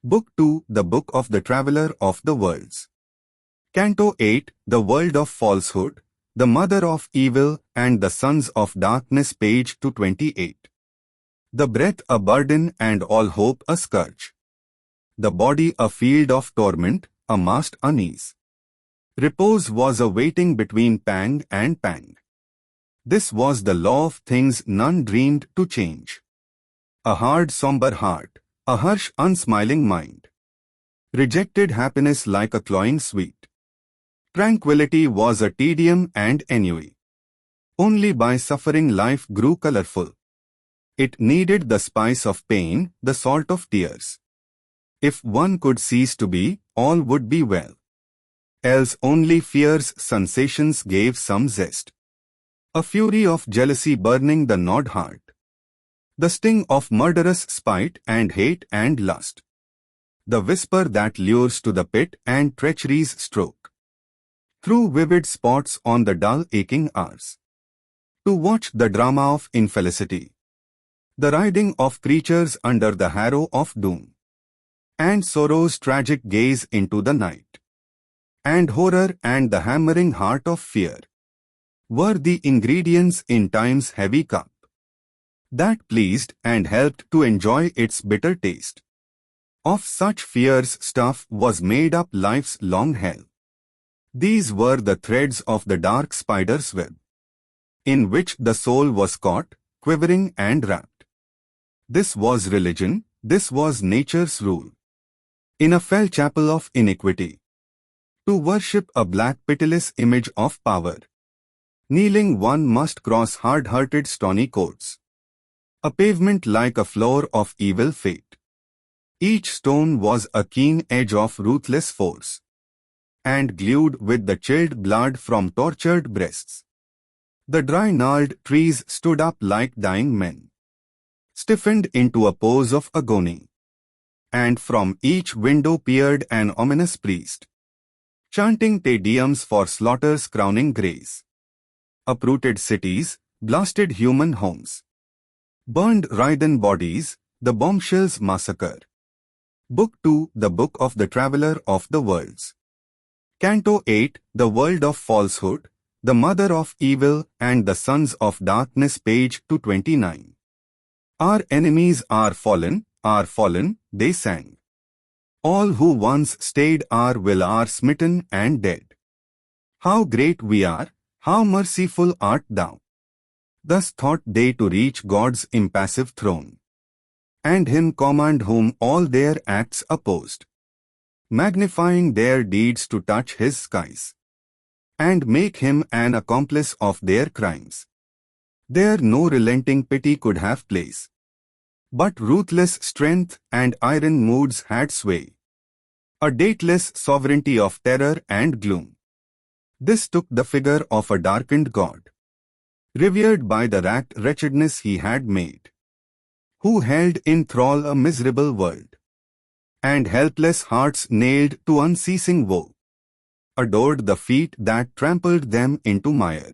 Book 2, The Book of the Traveler of the Worlds. Canto 8, The World of Falsehood, the Mother of Evil and the Sons of Darkness, page 228. The breath a burden and all hope a scourge. The body a field of torment, a masked unease. Repose was a waiting between pang and pang. This was the law of things none dreamed to change. A hard somber heart, a harsh unsmiling mind. Rejected happiness like a cloying sweet. Tranquility was a tedium and ennui. Only by suffering life grew colorful. It needed the spice of pain, the salt of tears. If one could cease to be, all would be well. Else only fear's sensations gave some zest. A fury of jealousy burning the gnawed heart. The sting of murderous spite and hate and lust. The whisper that lures to the pit and treachery's stroke. Through vivid spots on the dull aching hours. To watch the drama of infelicity. The writhing of creatures under the harrow of doom. And sorrow's tragic gaze into the night. And horror and the hammering heart of fear. Were the ingredients in time's heavy cup. That pleased and helped to enjoy its bitter taste. Of such fierce stuff was made up life's long hell. These were the threads of the dark spider's web, in which the soul was caught, quivering and wrapped. This was religion, this was nature's rule. In a fell chapel of iniquity. To worship a black pitiless image of power. Kneeling one must cross hard-hearted stony courts. A pavement like a floor of evil fate. Each stone was a keen edge of ruthless force. And glued with the chilled blood from tortured breasts. The dry gnarled trees stood up like dying men. Stiffened into a pose of agony. And from each window peered an ominous priest. Chanting Te Deums for slaughter's crowning grace. Uprooted cities, blasted human homes. Burned writhen bodies, the bombshells massacre. Book 2, The Book of the Traveler of the Worlds. Canto 8, The World of Falsehood, the Mother of Evil and the Sons of Darkness, page 229. Our enemies are fallen, they sang. All who once stayed our will are smitten and dead. How great we are, how merciful art thou. Thus thought they to reach God's impassive throne. And him command whom all their acts opposed. Magnifying their deeds to touch his skies. And make him an accomplice of their crimes. There no relenting pity could have place. But ruthless strength and iron moods had sway. A dateless sovereignty of terror and gloom. This took the figure of a darkened god. Revered by the racked wretchedness he had made. Who held in thrall a miserable world. And helpless hearts nailed to unceasing woe. Adored the feet that trampled them into mire.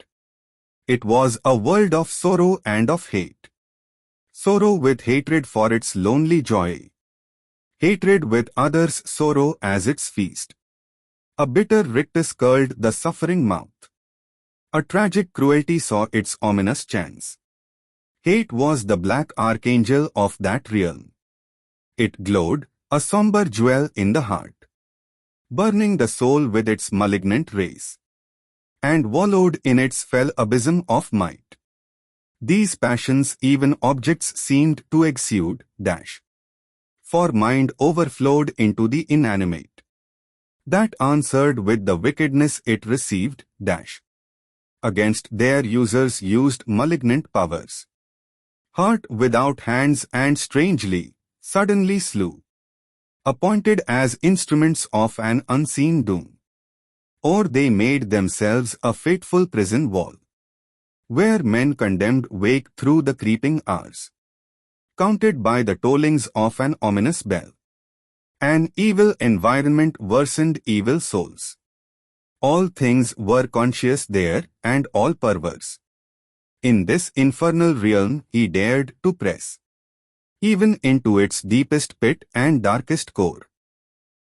It was a world of sorrow and of hate. Sorrow with hatred for its lonely joy. Hatred with others' sorrow as its feast. A bitter rictus curled the suffering mouth. A tragic cruelty saw its ominous chance. Hate was the black archangel of that realm. It glowed, a somber jewel in the heart. Burning the soul with its malignant rays. And wallowed in its fell abysm of might. These passions even objects seemed to exude, for mind overflowed into the inanimate. That answered with the wickedness it received, against their users used malignant powers. Heart without hands and strangely, suddenly slew. Appointed as instruments of an unseen doom. Or they made themselves a fateful prison wall. Where men condemned wake through the creeping hours. Counted by the tollings of an ominous bell. An evil environment worsened evil souls. All things were conscious there, and all perverse. In this infernal realm he dared to press. even into its deepest pit and darkest core.